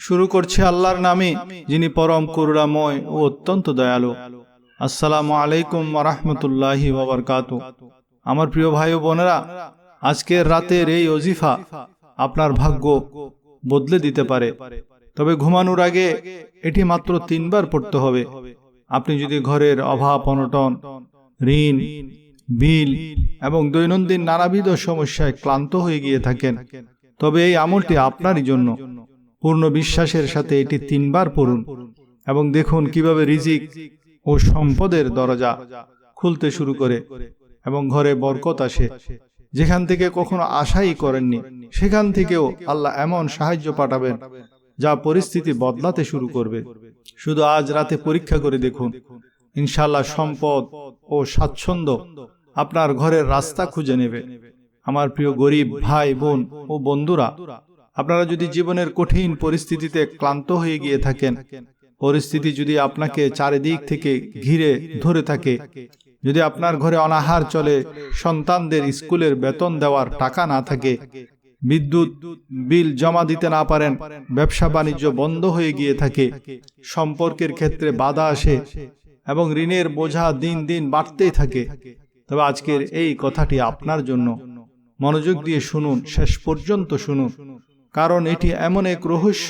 শুরু করছি আল্লাহর নামে, যিনি পরম করুণাময় ও অত্যন্ত দয়ালু। আসসালামু আলাইকুম ওয়া রাহমাতুল্লাহি ওয়া বারাকাতুহু। আমার প্রিয় ভাই ও বোনেরা, আজকের রাতের এই ওজিফা আপনার ভাগ্য বদলে দিতে পারে। তবে ঘুমানোর আগে এটি মাত্র 3 বার পড়তে হবে। আপনি যদি ঘরের অভাব অনটন, ঋণ, বিল এবং দৈনন্দিন নানাবিধ সমস্যায় ক্লান্ত হয়ে গিয়ে থাকেন, তবে এই আমলটি আপনারই জন্য। পূর্ণ বিশ্বাসের সাথে এটি 3 বার পড়ুন এবং দেখুন কিভাবে রিজিক ও সম্পদের দরজা খুলতে শুরু করে এবং ঘরে বরকত আসে। যেখান থেকে কখনো আশাই করেননি, সেখান থেকেও আল্লাহ এমন সাহায্য পাঠাবেন যা পরিস্থিতি বদলাতে শুরু করবে। শুধু আজ রাতে পরীক্ষা করে দেখুন, ইনশাআল্লাহ সম্পদ ও স্বাচ্ছন্দ্য আপনার ঘরের রাস্তা খুঁজে নেবে। আমার প্রিয় গরিব ভাই বোন ও বন্ধুরা, আপনারা যদি জীবনের কঠিন পরিস্থিতিতে ক্লান্ত হয়ে গিয়ে থাকেন, পরিস্থিতি যদি আপনাকে চারিদিক থেকে ঘিরে ধরে থাকে, যদি আপনার ঘরে অনাহার চলে, সন্তানদের স্কুলের বেতন দেওয়ার টাকা না থাকে, বিদ্যুৎ বিল জমা দিতে না পারেন, ব্যবসা বাণিজ্য বন্ধ হয়ে গিয়ে থাকে, সম্পর্কের ক্ষেত্রে বাধা আসে এবং ঋণের বোঝা দিন দিন বাড়তেই থাকে, তবে আজকের এই কথাটি আপনার জন্য। মনোযোগ দিয়ে শুনুন, শেষ পর্যন্ত শুনুন, কারণ এটি এমন এক রহস্য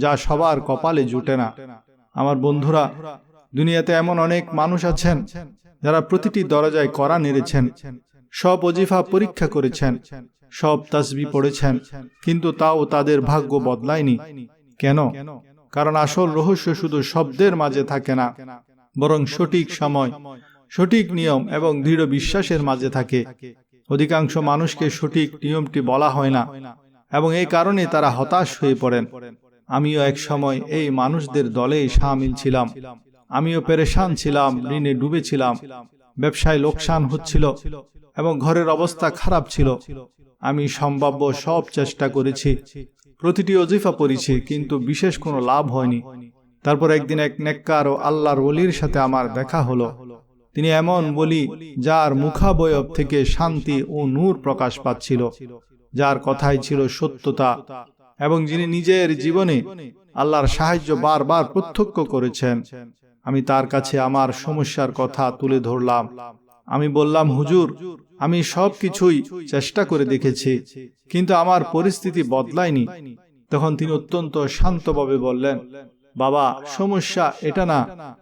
যা সবার কপালে জুটে না। আমার বন্ধুরা, দুনিয়াতে এমন অনেক মানুষ আছেন যারা প্রতিটি দরজায় কড়া নেড়েছেন, সব ওজিফা পরীক্ষা করেছেন, সব তাসবিহ পড়েছেন, কিন্তু তাও তাদের ভাগ্য বদলায়নি। কেন? কারণ আসল রহস্য শুধু শব্দের মাঝে থাকে না, বরং সঠিক সময়, সঠিক নিয়ম এবং দৃঢ় বিশ্বাসের মাঝে থাকে। অধিকাংশ মানুষকে সঠিক নিয়মটি বলা হয় না এবং এই কারণে তারা হতাশ হয়ে পড়েন। আমিও এক সময় এই মানুষদের দলেই শামিল ছিলাম। আমিও পেরেশান ছিলাম, ঋণে ডুবেছিলাম, ব্যবসায় লোকসান হচ্ছিল এবং ঘরের অবস্থা খারাপ ছিল। আমি সম্ভাব্য সব চেষ্টা করেছি, প্রতিটি ওজিফা পড়েছি, কিন্তু বিশেষ কোনো লাভ হয়নি। তারপর একদিন এক নেককার ও আল্লাহর ওলির সাথে আমার দেখা হলো। তিনি এমন বলি যার মুখাবয়ব থেকে শান্তি ও নূর প্রকাশ পাচ্ছিল, যার কথাই ছিল সত্যতা এবং যিনি নিজের জীবনে আল্লাহর সাহায্য বারবার প্রত্যক্ষ করেছেন। আমি তার কাছে আমার সমস্যার কথা তুলে ধরলাম। আমি বললাম, হুজুর, আমি সব কিছুই চেষ্টা করে দেখেছি, কিন্তু আমার পরিস্থিতি বদলায়নি। তখন তিনি অত্যন্ত শান্তভাবে বললেন, বাবা, সমস্যা এটা না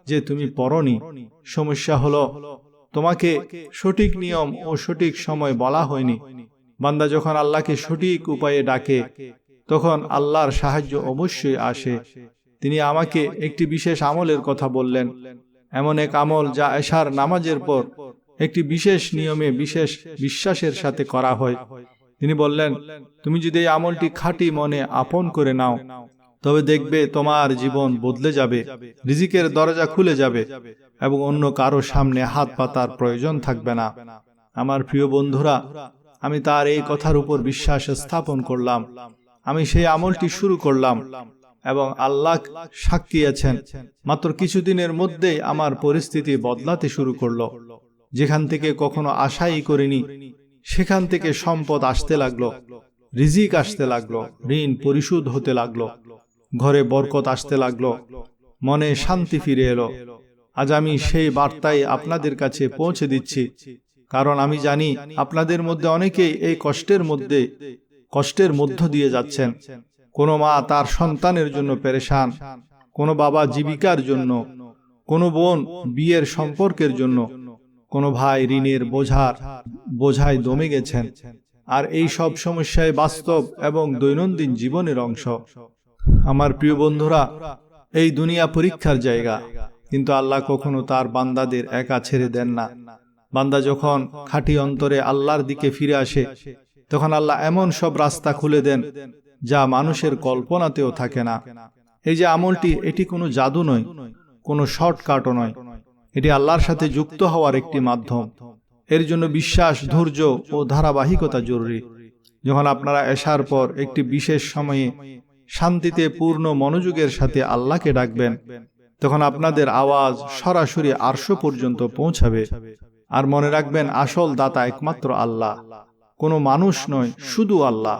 যে তুমি পড়নি, সমস্যা হলো তোমাকে সঠিক নিয়ম ও সঠিক সময় বলা হয়নি। বান্দা যখন আল্লাহকে সঠিক উপায়ে ডাকে, তখন আল্লাহর সাহায্য অবশ্যই আসে। তিনি আমাকে একটি বিশেষ আমলের কথা বললেন, এমন এক আমল যা এশার নামাজের পর একটি বিশেষ নিয়মে বিশেষ বিশ্বাসের সাথে করা হয়। তিনি বললেন, তুমি যদি এই আমলটি খাঁটি মনে আপন করে নাও, তবে দেখবে তোমার জীবন বদলে যাবে, রিজিকের দরজা খুলে যাবে এবং অন্য কারো সামনে হাত পাতার প্রয়োজন থাকবে না। আমার প্রিয় বন্ধুরা, আমি তার এই কথার উপর বিশ্বাস স্থাপন করলাম। আমি সেই আমলটি শুরু করলাম এবং আল্লাহ সাক্ষী আছেন, মাত্র কিছুদিনের মধ্যেই আমার পরিস্থিতি বদলাতে শুরু করলো। যেখান থেকে কখনো আশাই করিনি, সেখান থেকে সম্পদ আসতে লাগলো, রিজিক আসতে লাগলো, ঋণ পরিশোধ হতে লাগলো, ঘরে বরকত আসতে লাগলো, মনে শান্তি ফিরে এলো। আজ আমি সেই বার্তাই আপনাদের কাছে পৌঁছে দিচ্ছি, কারণ আমি জানি আপনাদের মধ্যে অনেকেই এই কষ্টের মধ্য দিয়ে যাচ্ছেন। কোনো মা তার সন্তানের জন্য পেরেশান, কোনো বাবা জীবিকার জন্য, কোনো বোন বিয়ের সম্পর্কের জন্য, কোনো ভাই ঋণের বোঝায় দমে গেছেন। আর এই সব সমস্যায় বাস্তব এবং দৈনন্দিন জীবনের অংশ। আমার প্রিয় বন্ধুরা, এই দুনিয়া পরীক্ষার জায়গা, কিন্তু আল্লাহ কখনো তার বান্দাদের একা ছেড়ে দেন না। বান্দা যখন খাঁটি অন্তরে আল্লাহর দিকে ফিরে আসে, তখন আল্লাহ এমন সব রাস্তা খুলে দেন যা মানুষের কল্পনাতেও থাকে না। এই যে আমলটি, এটি কোনো জাদু নয়, কোনো শর্টকাটও নয়, এটি আল্লাহর সাথে যুক্ত হওয়ার একটি মাধ্যম। এর জন্য বিশ্বাস, ধৈর্য ও ধারাবাহিকতা জরুরি। যখন আপনারা এশার পর একটি বিশেষ সময়ে শান্তিতে পূর্ণ মনোযোগের সাথে আল্লাহকে ডাকবেন, তখন আপনাদের আওয়াজ সরাসরি আরশ পর্যন্ত পৌঁছাবে। আর মনে রাখবেন, আসল দাতা একমাত্র আল্লাহ, কোনো মানুষ নয়, শুধু আল্লাহ।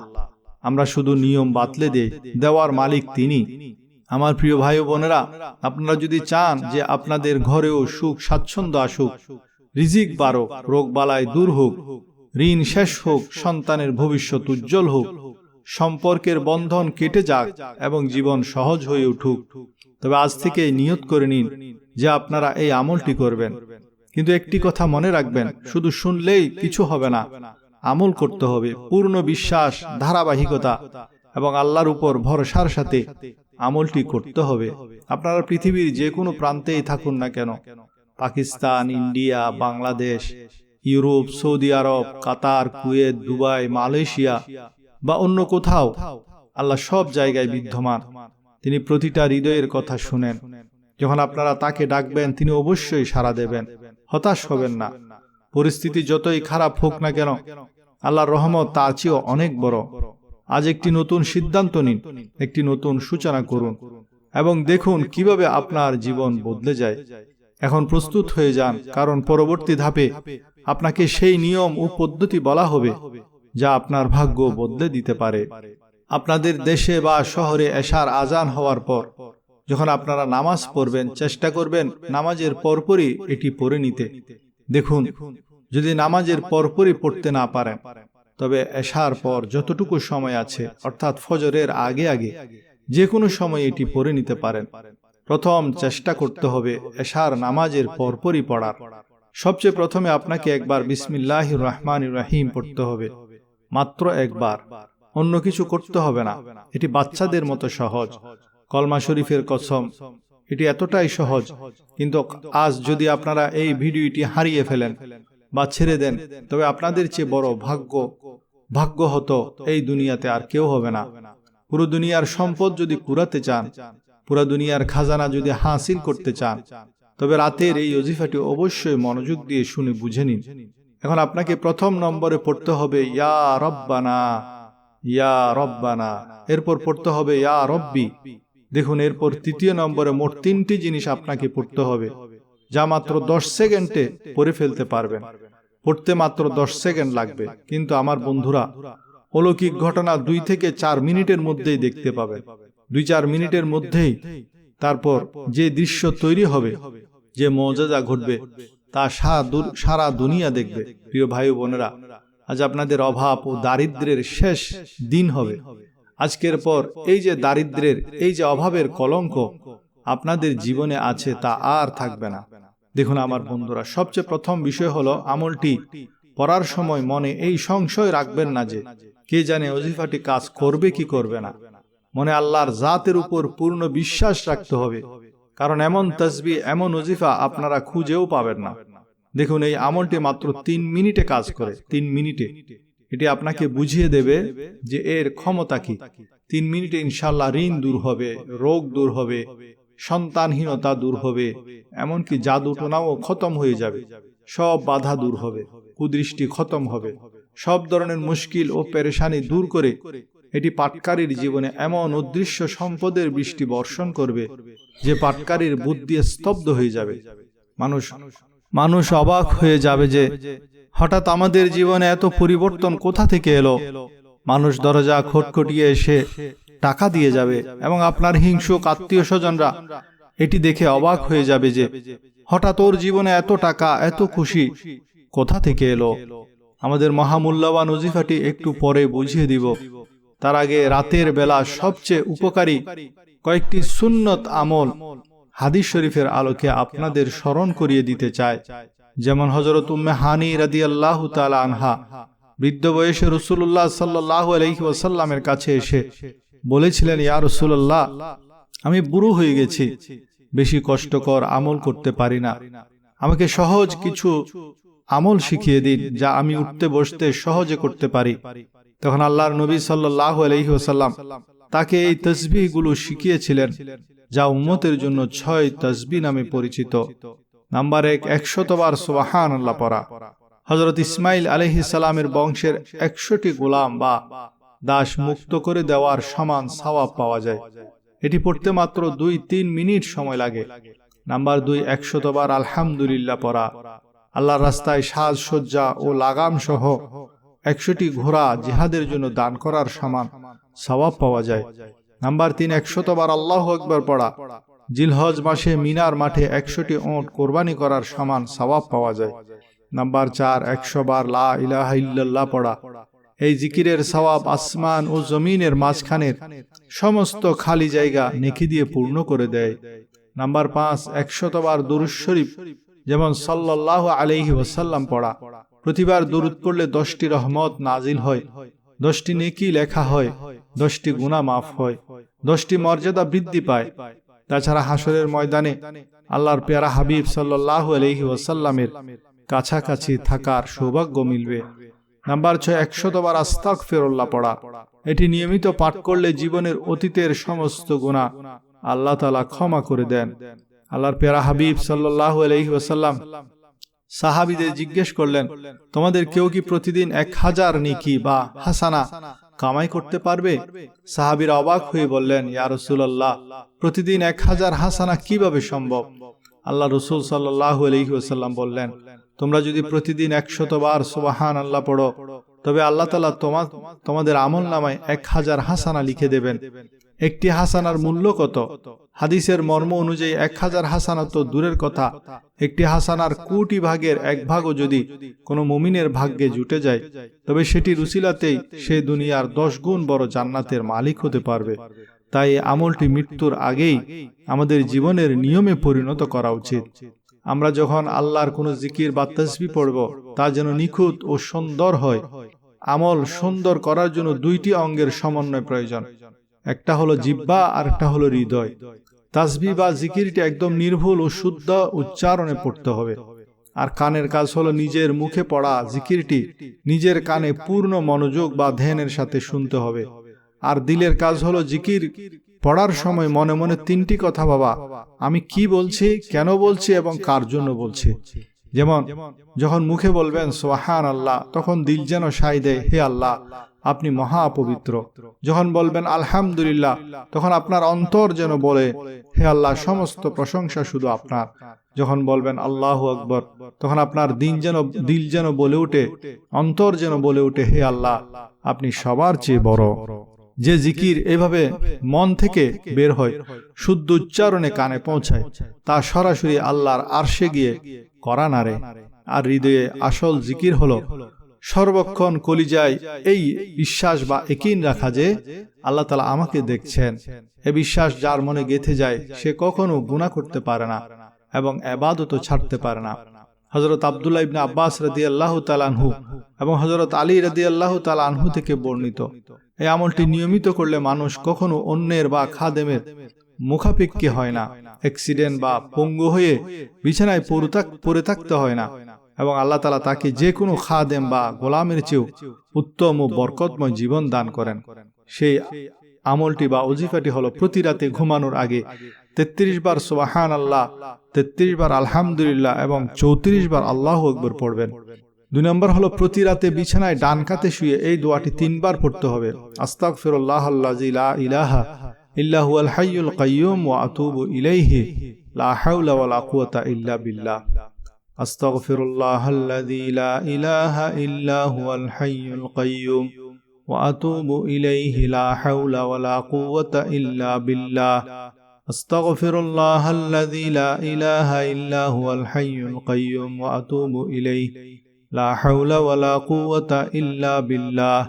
আমরা শুধু নিয়ম বাতলে দেই, দেওয়ার মালিক তিনি। আমার প্রিয় ভাই ও বোনেরা, আপনারা যদি চান যে আপনাদের ঘরেও সুখ স্বাচ্ছন্দ্য আসুক, রিজিক বাড়ুক, রোগ বালাই দূর হোক, ঋণ শেষ হোক, সন্তানের ভবিষ্যৎ উজ্জ্বল হোক, সম্পর্কের বন্ধন কেটে যাক এবং জীবন সহজ হয়ে উঠুক, তবে আজ থেকে নিয়ত করে নিন যে আপনারা এই আমলটি করবেন। কিন্তু একটি কথা মনে রাখবেন, শুধু শুনলেই কিছু হবে না, আমল করতে হবে। পূর্ণ বিশ্বাস, ধারাবাহিকতা এবং আল্লাহর উপর ভরসার সাথে আমলটি করতে হবে। আপনারা পৃথিবীর যে কোনো প্রান্তেই থাকুন না কেন, পাকিস্তান, ইন্ডিয়া, বাংলাদেশ, ইউরোপ, সৌদি আরব, কাতার, কুয়েত, দুবাই, মালয়েশিয়া বা অন্য কোথাও, আল্লাহ সব জায়গায় বিদ্যমান। তিনি প্রতিটা হৃদয়ের কথা শুনেন। যখন আপনারা তাকে ডাকবেন, তিনি অবশ্যই সাড়া দেবেন। হতাশ হবেন না। পরিস্থিতি যতই খারাপ হোক না কেন, আল্লাহর রহমত তার চেয়েও অনেক বড়। আজ একটি নতুন সিদ্ধান্ত নিন, একটি নতুন সূচনা করুন এবং দেখুন কিভাবে আপনার জীবন বদলে যায়। এখন প্রস্তুত হয়ে যান, কারণ পরবর্তী ধাপে আপনাকে সেই নিয়ম ও পদ্ধতি বলা হবে যা আপনার ভাগ্য বদলে দিতে পারে। আপনাদের দেশে বা শহরে এশার আজান হওয়ার পর যখন আপনারা নামাজ পড়বেন, চেষ্টা করবেন নামাজের পরপরই এটি পড়ে নিতে। দেখুন, যদি নামাজের পরপরই পড়তে না পারেন, তবে এশার পর যতটুকু সময় আছে, অর্থাৎ ফজরের আগে আগে যে কোনো সময় এটি পড়ে নিতে পারেন। প্রথম চেষ্টা করতে হবে এশার নামাজের পরপরই পড়ার। সবচেয়ে প্রথমে আপনাকে একবার বিসমিল্লাহির রহমানির রহিম পড়তে হবে, মাত্র একবার, অন্য কিছু করতে হবে না। এটি বাচ্চাদের মতো সহজ। কলমা শরীফের কসম, এটি এতটাই সহজ, কিন্তু আজ যদি আপনারা এই ভিডিওটি হারিয়ে ফেলেন বা ছেড়ে দেন, তবে আপনাদের চেয়ে বড় ভাগ্য হতো এই দুনিয়াতে আর কেউ হবে না। পুরো দুনিয়ার সম্পদ যদি কুড়াতে চান, পুরো দুনিয়ার খাজানা যদি হাসিল করতে চান, তবে রাতের এই ওজিফাটি অবশ্যই মনোযোগ দিয়ে শুনে বুঝে নিন। এখন আপনাকে প্রথম নম্বরে পড়তে হবে ইয়া রব্বানা, ইয়া রব্বানা। এরপর পড়তে হবে ইয়া রব্বি। দেখুন, এরপর তৃতীয় নম্বরে মোট 3টি জিনিস আপনাকে পড়তে হবে, যা মাত্র 10 সেকেন্ডে পড়ে ফেলতে পারবেন। পড়তে মাত্র 10 সেকেন্ড লাগবে, কিন্তু আমার বন্ধুরা, অলৌকিক ঘটনা 2 থেকে 4 মিনিটের মধ্যেই দেখতে পাবেন। 2-4 মিনিটের মধ্যেই তারপর যে দৃশ্য তৈরি হবে, যে মুআজিজা ঘটবে, তা সারা দুনিয়া দেখবে। প্রিয় ভাই ও বোনেরা, আজ আপনাদের অভাব ও দারিদ্র্যের শেষ দিন হবে। আজকের পর এই যে দারিদ্র্যের, এই যে অভাবের কলঙ্ক আপনাদের জীবনে আছে, তা আর থাকবে না। দেখুন আমার বন্ধুরা, সবচেয়ে প্রথম বিষয় হলো আমলটি পড়ার সময় মনে এই সংশয় রাখবেন না যে কে জানে ওজিফাটি কাজ করবে কি করবে না। মনে আল্লাহর জাতের উপর পূর্ণ বিশ্বাস রাখতে হবে, কারণ এমন তাসবিহ, এমন ওজিফা আপনারা খুঁজেও পাবেন না। দেখুন, এই আমলটি মাত্র 3 মিনিটে কাজ করে। 3 মিনিটে এটি আপনাকে বুঝিয়ে দেবে যে এর ক্ষমতা কি। 3 মিনিটে ইনশাআল্লাহ ঋণ দূর হবে, রোগ দূর হবে, সন্তানহীনতা দূর হবে, এমনকি জাদু টোনাও খতম হয়ে যাবে। সব বাধা দূর হবে, কুদৃষ্টি খতম হবে, সব ধরনের মুশকিল ও পেরেশানি দূর করে এটি পাটকারীর জীবনে এমন অদৃশ্য সম্পদের বৃষ্টি বর্ষণ করবে যে পাটকারীর বুদ্ধি স্তব্ধ হয়ে যাবে। মানুষ অবাক হয়ে যাবে যে হঠাৎ আমাদের জীবনে এত পরিবর্তন কোথা থেকে এলো। মানুষ দরজা খটখটিয়ে এসে টাকা দিয়ে যাবে এবং আপনার হিংসুক আত্মীয় স্বজনরা এটি দেখে অবাক হয়ে যাবে যে হঠাৎ ওর জীবনে এত টাকা, এত খুশি কোথা থেকে এলো। আমাদের মহামূল্যবান ওজিফাটি একটু পরে বুঝিয়ে দিব। তার আগে রাতের বেলা সবচেয়ে উপকারী কয়েকটি সুন্নত আমল হাদিস শরীফের আলোকে আপনাদের স্মরণ করিয়ে দিতে চায়। যেমন হযরত উম্মে হানি রাদিয়াল্লাহু তাআলা আনহা বৃদ্ধ বয়সে রাসূলুল্লাহ সাল্লাল্লাহু আলাইহি ওয়াসাল্লামের কাছে এসে বলেছিলেন, ইয়া রাসূলুল্লাহ, আমি বুড়ো হয়ে গেছি, বেশি কষ্টকর আমল করতে পারি না, আমাকে সহজ কিছু আমল শিখিয়ে দিন যা আমি উঠতে বসতে সহজে করতে পারি। তখন আল্লাহর নবী সাল্লাল্লাহু আলাইহি ওয়াসাল্লাম তাকে এই তাসবিহগুলো শিখিয়েছিলেন, যা উম্মতের জন্য 6 তাসবিহ নামে পরিচিত। নাম্বার 1, 100 বার সুবহানাল্লাহ পড়া। হযরত ইসমাইল আলাইহিস সালামের বংশের 100টি গোলাম বা দাস মুক্ত করে দেওয়ার সমান সওয়াব পাওয়া যায়। এটি পড়তে মাত্র 2-3 মিনিট সময় লাগে। নাম্বার 2, 100 বার আলহামদুলিল্লাহ পড়া। আল্লাহর রাস্তায় সাজসজ্জা ও লাগাম সহ 100টি ঘোড়া জিহাদের জন্য দান করার সমান সওয়াব পাওয়া যায়। নাম্বার 3, 100 বার আল্লাহু আকবার পড়া। জিলহজ মাসে মিনার মাঠে 100টি ওঁট কোরবানি করার সমান সওয়াব পাওয়া যায়। নাম্বার 4, 100 বার লা ইলাহা ইল্লাল্লাহ পড়া। এই জিকিরের সওয়াব আসমান ও জমিনের মাঝখানের সমস্ত খালি জায়গা নেকি দিয়ে পূর্ণ করে দেয়। নাম্বার 5, 100 বার দুরূদ শরীফ যেমন সাল্লাল্লাহু আলাইহি ওয়াসাল্লাম পড়া। প্রতিবার দুরূদ পড়লে 10টি রহমত নাজিল হয়, 10টি নেকি লেখা হয়, 10টি গুনাহ মাফ হয়, 10টি মর্যাদা বৃদ্ধি পায়। তাছাড়া হাসরের ময়দানে আল্লাহর পেয়ারা হাবিব সাল্লাল্লাহু আলাইহি ওয়াসাল্লামের কাছাকাছি থাকার সৌভাগ্য মিলবে। নাম্বার 6, 100 বার আস্তাগফিরুল্লাহ পড়া। এটি নিয়মিত পাঠ করলে জীবনের অতীতের সমস্ত গুনাহ আল্লাহ তাআলা ক্ষমা করে দেন। আল্লাহর পেয়ারা হাবিব সাল্লাল্লাহু আলাইহি ওয়াসাল্লাম সাহাবীদের জিজ্ঞেস করলেন, তোমাদের কেউ কি প্রতিদিন 1000 নেকি বা হাসানা কামাই করতে পারবে? সাহাবীরা অবাক হয়ে বললেন, ইয়া রাসূলুল্লাহ, প্রতিদিন 1000 হাসানা কিভাবে সম্ভব? আল্লাহ রাসূল সাল্লাল্লাহু আলাইহি ওয়াসাল্লাম বললেন, তোমরা যদি প্রতিদিন 100 বার সুবহানাল্লাহ পড়ো, তবে আল্লাহ তাআলা তোমাদের আমলনামায় 1000 হাসানা লিখে দেবেন। একটি হাসানার মূল্য কত? হাদিসের মর্ম অনুযায়ী 1000 হাসানা তো দূরের কথা, একটি হাসানার কোটি ভাগের 1 ভাগও যদি কোনো মুমিনের ভাগ্যে জুটে যায়, তবে সেটির উসিলাতেই সে দুনিয়ার 10 গুণ বড় জান্নাতের মালিক হতে পারবে। তাই এই আমলটি মৃত্যুর আগেই আমাদের জীবনের নিয়মে পরিণত করা উচিত। আমরা যখন আল্লাহর কোনো জিকির বা তাসবিহ পড়ব, তা যেন নিখুঁত ও সুন্দর হয়। আমল সুন্দর করার জন্য 2টি অঙ্গের সমন্বয় প্রয়োজন, একটা হলো জিহ্বা আর একটা হলো হৃদয়। তাসবিহ বা জিকিরটি একদম নির্ভুল ও শুদ্ধ উচ্চারণে পড়তে হবে। আর কানের কাজ হলো নিজের মুখে পড়া জিকিরটি নিজের কানে পূর্ণ মনোযোগ বা ধ্যানের সাথে শুনতে হবে। আর দিলের কাজ হলো জিকির পড়ার সময় মনে মনে 3টি কথা ভাবা, আমি কি বলছি, কেন বলছি এবং কার জন্য বলছি। যেমন যখন মুখে বলবেন সুবহানাল্লাহ, তখন দিল যেন সায় দেয়, হে আল্লাহ আপনি মহা পবিত্র। যখন বলবেন আলহামদুলিল্লাহ, তখন আপনার অন্তর যেন বলে, হে আল্লাহ সমস্ত প্রশংসা শুধু আপনার। যখন বলবেন আল্লাহু আকবার, তখন আপনার দিল যেন বলে ওঠে, অন্তর যেন বলে ওঠে, হে আল্লাহ আপনি সবার চেয়ে বড়। যে জিকির এভাবে মন থেকে বের হয়, শুদ্ধ উচ্চারণে কানে পৌঁছায়, তা সরাসরি আল্লাহর আরশে গিয়ে করা নাড়ে। আর হৃদয়ে আসল জিকির হলো সর্বক্ষণ কলিজায় এই বিশ্বাস বা ইয়াকিন রাখা যে আল্লাহ তাআলা আমাকে দেখছেন। এ বিশ্বাস যার মনে গেঁথে যায়, সে কখনো গুনাহ করতে পারে না এবং ইবাদতও ছাড়তে পারে না। হযরত আব্দুল্লাহ ইবনে আব্বাস রাদিয়াল্লাহু তাআলা আনহু এবং হযরত আলী রাদিয়াল্লাহু তাআলা আনহু থেকে বর্ণিত, এই আমলটি নিয়মিত করলে মানুষ কখনো অন্যের বা খাদেমের মুখাপেক্ষী হয় না, অ্যাক্সিডেন্ট বা পঙ্গু হয়ে বিছানায় পড়ে থাকতে হয় না, এবং আল্লাহ তাআলা তাকে যে কোনো খাদেম বা গোলামের চেয়েও উত্তম ও বরকতময় জীবন দান করেন। সেই আমলটি বা ওজিফাটি হলো প্রতি রাতে ঘুমানোর আগে 33 বার সুবহানাল্লাহ, 33 বার আলহামদুলিল্লাহ এবং 34 বার আল্লাহু আকবার পড়বেন। 2 নম্বর হলো প্রতি রাতে বিছানায় ডান কাতে শুয়ে এই দোয়াটি 3 বার পড়তে হবে, আস্তাগফিরুল্লাহাল্লাযী লা ইলাহা ইল্লা হুয়াল হাইয়ুল কাইয়্যুম ওয়া আতুবু ইলাইহি লা হাওলা ওয়ালা কুওয়াতা ইল্লা বিল্লাহ। আস্তাগফিরুল্লাহাল্লাযী লা ইলাহা ইল্লা হুয়াল হাইয়ুল কাইয়্যুম ওয়া আতুবু ইলাইহি লা হাওলা ওয়ালা কুওয়াতা ইল্লা বিল্লাহ। আস্তাগফিরুল্লাহাল্লাযী লা ইলাহা ইল্লা হুয়াল হাইয়ুল কাইয়্যুম ওয়া আতুবু ইলাইহি লা হাওলা ওয়ালা কুওয়াতা ইল্লা বিল্লাহ।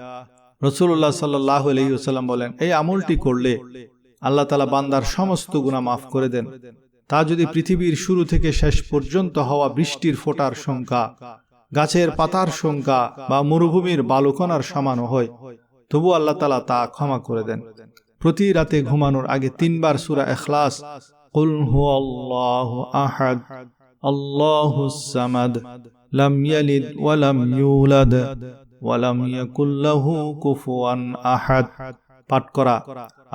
রাসূলুল্লাহ সাল্লাল্লাহু আলাইহি ওয়াসাল্লাম বলেন, এই আমলটি করলে আল্লাহ তাআলা বান্দার সমস্ত গুনাহ মাফ করে দেন। তা যদি পৃথিবীর শুরু থেকে শেষ পর্যন্ত হওয়া বৃষ্টির ফোঁটার সংখ্যা, গাছের পাতার সংখ্যা বা মরুভূমির বালুকণার সমানও হয়, তবু আল্লাহ তাআলা তা ক্ষমা করে দেন। প্রতি রাতে ঘুমানোর আগে 3 বার সূরা ইখলাস, কুল হুয়াল্লাহু আহাদ আল্লাহুস সামাদ লাম ইয়ালিদ ওয়া লাম ইউলাদ ওয়া লাম ইয়াকুল লাহু কুফুয়ান আহাদ পাঠ করা।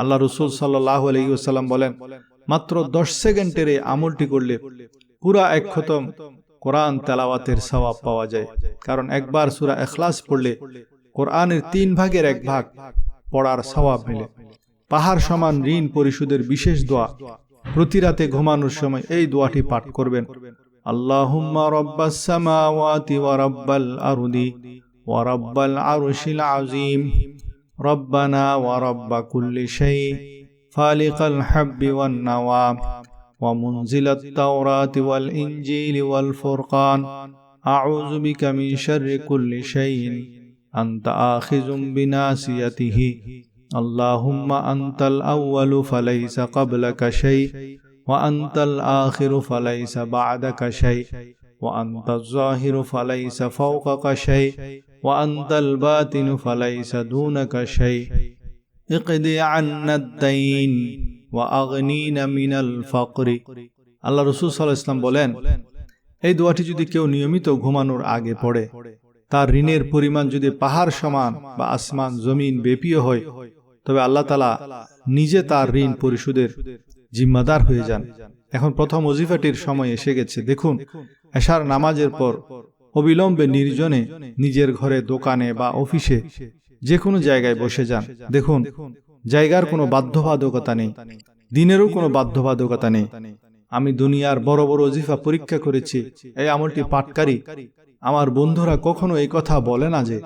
আল্লাহ রাসূল সাল্লাল্লাহু আলাইহি ওয়াসাল্লাম বলেন, মাত্র 10 সেকেন্ডের এই আমলটি করলে পুরা 1 খতম কোরআন তেলাওয়াতের সওয়াব পাওয়া যায়। কারণ একবার সূরা ইখলাস পড়লে কোরআনের 3 ভাগের 1 ভাগ পড়ার সওয়াব মিলে। পাহাড় সমান ঋণ পরিশোধের বিশেষ দোয়া। প্রতি রাতে ঘুমানোর সময় এই দোয়াটি পাঠ করবেন, আল্লাহুম্মা রাব্বাস সামাওয়াতি ওয়া রাব্বাল আরদি ওয়া রাব্বাল আরশিল আযীম ربنا ورب كل شيء فالق الحب والنوى ومنزل التوراة والإنجيل والفرقان أعوذ بك من شر كل شيء أنت آخذ بناصيته اللهم أنت الأول فليس قبلك شيء وأنت الآخر فليس بعدك شيء وأنت الظاهر فليس فوقك شيء وأنت الباطن فليس دونك شيء اقض عنا الدين وأغنينا من الفقر আল্লাহ রাসূল সাল্লাল্লাহু আলাইহি ওয়াসাল্লাম বলেন, এই দোয়াটি যদি কেউ নিয়মিত ঘুমানোর আগে পড়ে, তার ঋণের পরিমাণ যদি পাহাড় সমান বা আসমান জমিন ব্যাপীও হয়, তবে আল্লাহ তাআলা নিজে তার ঋণ পরিশোধের জিম্মাদার হয়ে যান। এখন প্রথম ওজিফাটির সময় এসে গেছে। দেখুন, এশার নামাজের পর অবিলম্বে নির্জনে নিজের ঘরে, দোকানে বা অফিসে যে কোনো জায়গায় বসে যান। দেখুন, জায়গার কোনো বাধ্যবাধকতা নেই, দিনেরও কোনো বাধ্যবাধকতা নেই। আমি দুনিয়ার বড় বড় ওজিফা পরীক্ষা করেছি, এই আমলটি পাঠকারী আমার বন্ধুরা কখনো এই কথা বলে না যে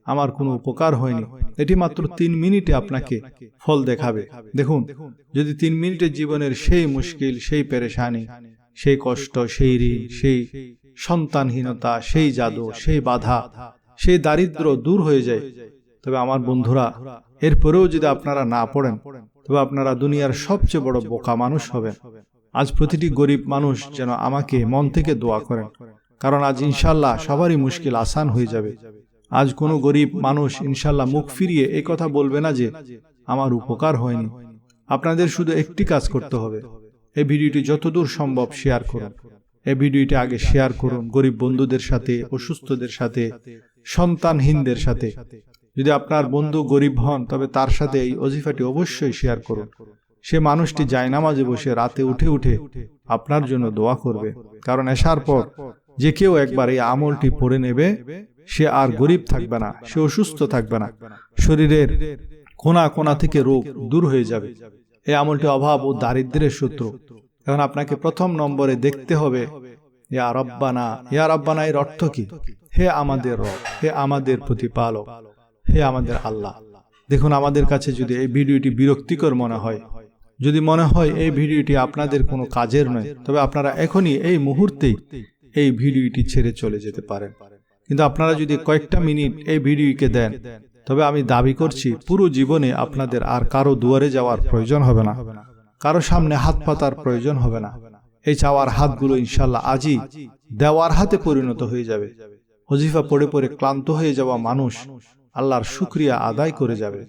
আমার কোনো উপকার হয়নি। এটি মাত্র 3 মিনিটে আপনাকে ফল দেখাবে। দেখুন, যদি 3 মিনিটে জীবনের সেই মুশকিল, সেই পেরেশানি, সেই কষ্ট, সেই ঋণ, সেই সন্তানহীনতা, সেই জাদু, সেই বাধা, সেই দারিদ্র দূর হয়ে যায়, তবে আমার বন্ধুরা, এরপরেও যদি আপনারা না পড়েন, তবে আপনারা দুনিয়ার সবচেয়ে বড় বোকা মানুষ হবেন। আজ প্রতিটি গরিব মানুষ যেন আমাকে মন থেকে দোয়া করেন, কারণ আজ ইনশাল্লাহ সবারই মুশকিল আসান হয়ে যাবে। আজ কোনো গরিব মানুষ ইনশাল্লাহ মুখ ফিরিয়ে এই কথা বলবে না যে আমার উপকার হয়নি। আপনাদের শুধু একটি কাজ করতে হবে, এই ভিডিওটি যতদূর সম্ভব শেয়ার করুন। এই ভিডিওটি আগে শেয়ার করুন গরিব বন্ধুদের সাথে, অসুস্থদের সাথে, সন্তানহীনদের সাথে। যদি আপনার বন্ধু গরিব হন, তবে তার সাথে এই ওজিফাটি অবশ্যই শেয়ার করুন। সে মানুষটি জায়নামাজে বসে রাতে উঠে উঠে আপনার জন্য দোয়া করবে, কারণ এশার পর যে কেউ একবার এই আমলটি পড়ে নেবে, সে আর গরিব থাকবে না, সে অসুস্থ থাকবে না, শরীরের কোনা কোনা থেকে রোগ দূর হয়ে যাবে। এই আমলটি অভাব ও দারিদ্র্যের শত্রু। এখন আপনাকে প্রথম নম্বরে দেখতে হবে ইয়া রব্বানা। ইয়া রব্বানা এর অর্থ কি? হে আমাদের রব, হে আমাদের প্রতিপালক, হে আমাদের আল্লাহ। দেখুন, আমাদের কাছে যদি এই ভিডিওটি বিরক্তিকর মনে হয়, যদি মনে হয় এই ভিডিওটি আপনাদের কোনো কাজের নয়, তবে আপনারা এখনই এই মুহূর্তেই এই ভিডিওটি ছেড়ে চলে যেতে পারেন। কিন্তু আপনারা যদি কয়েকটা মিনিট এই ভিডিওকে দেন, তবে আমি দাবি করছি পুরো জীবনে আপনাদের আর কারো দুয়ারে যাওয়ার প্রয়োজন হবে না, কারো সামনে হাত পাতার প্রয়োজন হবে না। এই চাওয়ার হাতগুলো ইনশাল্লাহ আজই দেওয়ার হাতে পরিণত হয়ে যাবে। ওজিফা পড়ে পড়ে ক্লান্ত হয়ে যাওয়া মানুষ আল্লাহর শুকরিয়া আদায় করে যাবে।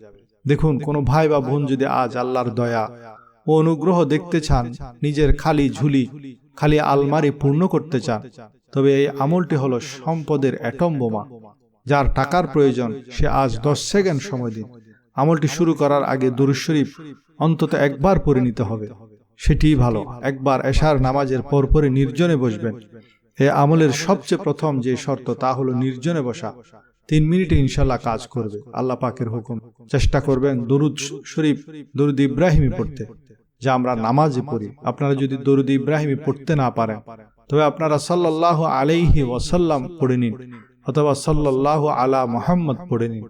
দেখুন, কোনো ভাই বা বোন যদি আজ আল্লাহর দয়া ও অনুগ্রহ দেখতে চান, নিজের খালি ঝুলি, খালি আলমারি পূর্ণ করতে চান, তবে এই আমলটি হলো সম্পদের অ্যাটম বোমা। যার টাকার প্রয়োজন সে আজ 10 সেকেন্ড সময় দিন। আমলটি শুরু করার আগে দুরূদ শরীফ অন্তত একবার পড়ে নিতে হবে, সেটিই ভালো। একবার এশার নামাজের পরপরে নির্জনে বসবেন। এই আমলের সবচেয়ে প্রথম যে শর্ত, তা হলো নির্জনে বসা। 3 মিনিটে ইনশাল্লাহ কাজ করবে, আল্লাহ পাকের হুকুম। চেষ্টা করবেন দরুদ শরীফ, দরুদ ইব্রাহিমি পড়তে, যা আমরা নামাজে পড়ি। আপনারা যদি দরুদ ইব্রাহিমি পড়তে না পারেন, তবে আপনারা সাল্লাল্লাহু আলাইহি ওয়াসাল্লাম পড়ে নিন, অথবা সাল্লাল্লাহু আলা মুহাম্মদ পড়ে নিন।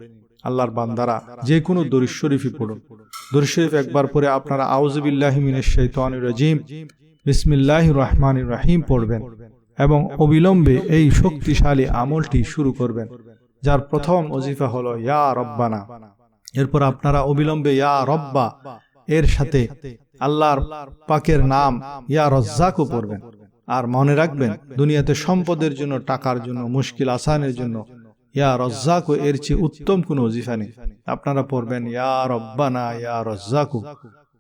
আল্লাহর বান্দারা যে কোনো দরুদ শরীফই পড়ুন। দরুদ শরীফ একবার পরে আপনারা আউযু বিল্লাহি মিনাশ শাইতানির রাজিম, বিসমিল্লাহির রহমানির রহিম পড়বেন এবং অবিলম্বে এই শক্তিশালী আমলটি শুরু করবেন, যার প্রথম ওজিফা হলো ইয়া রব্বানা। এরপর আপনারা অবিলম্বে ইয়া রব্বা এর সাথে আল্লাহর পাকের নাম ইয়া রাজ্জাকও পড়বেন। আর মনে রাখবেন, দুনিয়াতে সম্পদের জন্য, টাকার জন্য, মুশকিল আসানের জন্য ইয়া রাজ্জাকও এর চেয়ে উত্তম কোনো ওজিফা নেই। আপনারা পড়বেন ইয়া রব্বানা ইয়া রাজ্জাকু।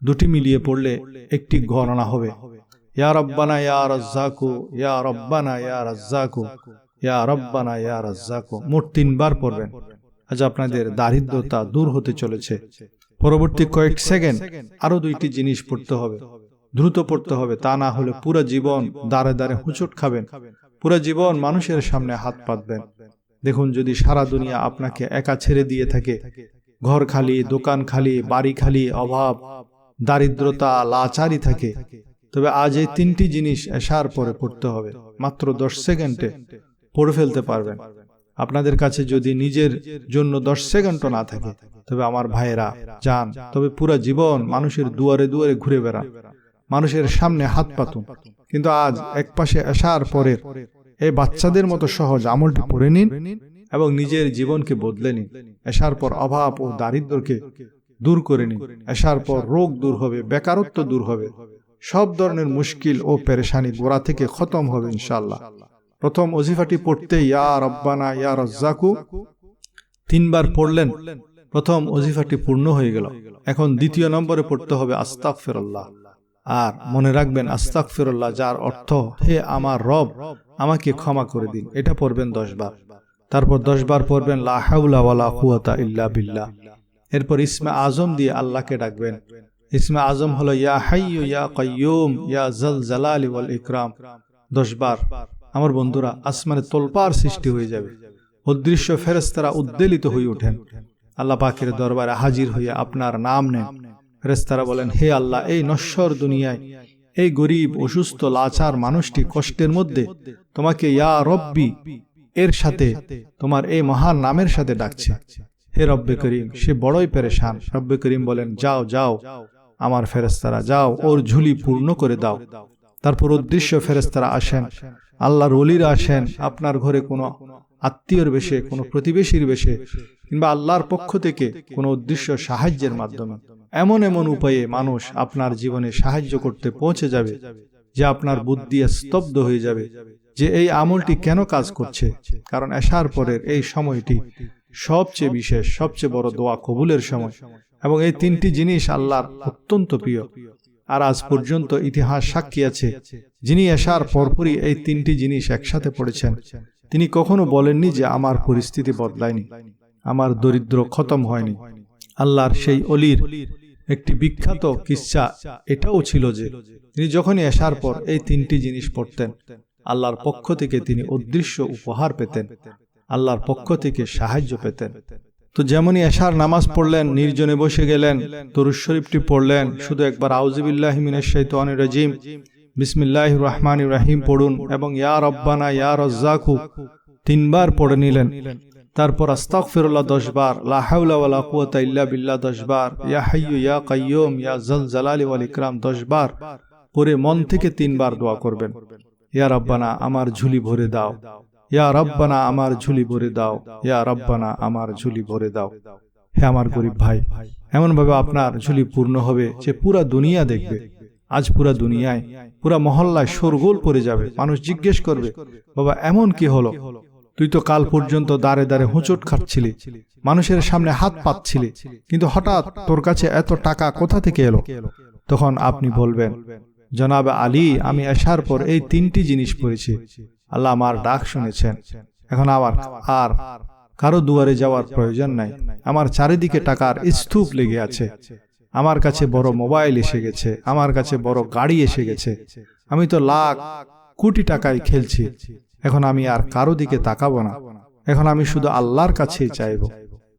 দুটি মিলিয়ে পড়লে একটি গণনা হবে, ইয়া রব্বানা ইয়া রাজ্জাকু, ইয়া রব্বানা ইয়া রাজ্জাকু, ইয়া রব্বানা ইয়া রাজ্জাকু। মোট 3 বার পড়বেন। আজ আপনাদের দারিদ্রতা দূর হতে চলেছে। পরবর্তী কয়েক সেকেন্ড আরো 2টি জিনিস পড়তে হবে, দ্রুত পড়তে হবে, তা না হলে পুরো জীবন দাঁড়ে দাঁড়ে হুঁচট খাবেন, পুরো জীবন মানুষের সামনে হাত পাতবেন। দেখুন, যদি সারা দুনিয়া আপনাকে একা ছেড়ে দিয়ে থাকে, ঘর খালি, দোকান খালি, বাড়ি খালি, অভাব, দারিদ্রতা, লাচারি থাকে, তবে আজ এই 3টি জিনিস এশার পরে পড়তে হবে। মাত্র 10 সেকেন্ডে পড়ে ফেলতে পারবেন। আপনাদের কাছে যদি নিজের জন্য 10 সেকেন্ডও না থাকে, তবে আমার ভাইয়েরা যান, তবে পুরা জীবন মানুষের দুয়ারে দুয়ারে ঘুরে বেড়ান, মানুষের সামনে হাত পাতুন। কিন্তু আজ এক পাশে আসার পরের এই বাচ্চাদের মতো সহজ আমলটি পড়ে নিন এবং নিজের জীবনকে বদলে নিন। আসার পর অভাব ও দারিদ্র্যকে দূর করে নিন। আসার পর রোগ দূর হবে, বেকারত্ব দূর হবে, সব ধরনের মুশকিল ও পেরেশানি গোড়া থেকে খতম হবে ইনশাআল্লাহ। প্রথম ওজিফাটি পড়তে ইয়া রব্বানা ইয়া রাজ্জাকু 3 বার পড়লেন, প্রথম ওজিফাটি পূর্ণ হয়ে গেল। এখন দ্বিতীয় নম্বরে পড়তে হবে আস্তাগফিরুল্লাহ। আর মনে রাখবেন আস্তাগফিরুল্লাহ যার অর্থ হে আমার রব আমাকে ক্ষমা করে দিন, এটা পড়বেন 10 বার। তারপর 10 বার পড়বেন লা হাওলা ওয়ালা কুওয়াতা ইল্লা বিল্লাহ। এরপর ইসমে আজম দিয়ে আল্লাহকে ডাকবেন। ইসমে আজম হলো ইয়া হাইয়্যু ইয়া কাইয়্যুম ইয়া যাল জালালি ওয়াল ইকরাম। 10 বার। আমার বন্ধুরা, আসমানে তোলপাড় সৃষ্টি হয়ে যাবে, অদৃশ্য ফেরেশতারা উদ্বেলিত হয়ে ওঠেন, আল্লাহ পাকের দরবারে হাজির হয়ে আপনার নাম নেন। ফেরেশতারা বলেন, হে আল্লাহ, এই নশ্বর দুনিয়ায় এই গরিব অসুস্থ লাচার মানুষটি কষ্টের মধ্যে তোমাকে ইয়া রব্বি এর সাথে, তোমার এই মহান নামের সাথে ডাকছে। হে রব্বে করিম, সে বড়ই পেরেশান। রব্বে করিম বলেন, যাও যাও আমার ফেরেশতারা, যাও ওর ঝুলি পূর্ণ করে দাও। তারপর অদৃশ্য ফেরেশতারা আসেন, আল্লাহর ওলিরা আসেন আপনার ঘরে কোনো আত্মীয়র বেশে, কোনো প্রতিবেশীর বেশে, কিংবা আল্লাহর পক্ষ থেকে কোনো অদৃশ্য সাহায্যের মাধ্যমে। এমন এমন উপায়ে মানুষ আপনার জীবনে সাহায্য করতে পৌঁছে যাবে যে আপনার বুদ্ধি স্তব্ধ হয়ে যাবে যে এই আমলটি কেন কাজ করছে। কারণ আসার পরের এই সময়টি সবচেয়ে বিশেষ, সবচেয়ে বড় দোয়া কবুলের সময়, এবং এই 3টি জিনিস আল্লাহর অত্যন্ত প্রিয়। আর আজ পর্যন্ত ইতিহাস সাক্ষী আছে, যিনি আসার পরপরই এই 3টি জিনিস একসাথে পড়েছেন, তিনি কখনো বলেননি যে আমার পরিস্থিতি বদলায়নি, আমার দরিদ্র খতম হয়নি। আল্লাহর সেই অলির একটি বিখ্যাত কিসসা এটাও ছিল যে তিনি যখনই আসার পর এই 3টি জিনিস পড়তেন, আল্লাহর পক্ষ থেকে তিনি অদৃশ্য উপহার পেতেন, আল্লাহর পক্ষ থেকে সাহায্য পেতেন। তো যেমনই এশার নামাজ পড়লেন, নির্জনে বসে গেলেন, দরুদ শরীফটি পড়লেন, শুধু একবার আউযুবিল্লাহি মিনাশ শাইতানির রাজিম বিসমিল্লাহির রহমানির রহিম পড়ুন এবং ইয়া রব্বানা ইয়া রাজ্জাকু 3 বার পড়ে নিলেন। তারপর আস্তাগফিরুল্লাহ 10 বার, লা হাওলা ওয়ালা কুওয়াতা ইল্লা বিল্লাহ 10 বার, ইয়া হাইয়্যু ইয়া কাইয়্যুম ইয়া যাল জালালি ওয়াল ইকরাম 10 বার পরে মন থেকে 3 বার দোয়া করবেন। ইয়া রব্বানা আমার ঝুলি ভরে দাও, ইয়া রব্বানা আমার ঝুলি ভরে দাও, ইয়া রব্বানা আমার ঝুলি ভরে দাও। হে আমার গরিব ভাই, এমন ভাবে আপনার ঝুলি পূর্ণ হবে যে পুরা দুনিয়া দেখবে। আজ পুরা দুনিয়ায়, পুরা মহল্লায় শোরগোল পড়ে যাবে। মানুষ জিজ্ঞেস করবে, বাবা এমন কি হলো? তুই তো কাল পর্যন্ত দাঁড়ে দাঁড়ে হোঁচট খাচ্ছিলি, মানুষের সামনে হাত পাতছিলি, কিন্তু হঠাৎ তোর কাছে এত টাকা কোথা থেকে এলো? তখন আপনি বলবেন, জনাব আলী, আমি আসার পর এই 3টি জিনিস পড়েছি, আল্লাহ আমার ডাক শুনেছেন। এখন আমার আর কারো দুয়ারে যাওয়ার প্রয়োজন নাই। আমার চারিদিকে টাকার স্তূপ লেগে আছে, আমার কাছে বড় মোবাইল এসে গেছে, আমার কাছে বড় গাড়ি এসে গেছে, আমি তো লাখ কোটি টাকায় খেলছি। এখন আমি আর কারো দিকে তাকাবো না, এখন আমি শুধু আল্লাহর কাছেই চাইব।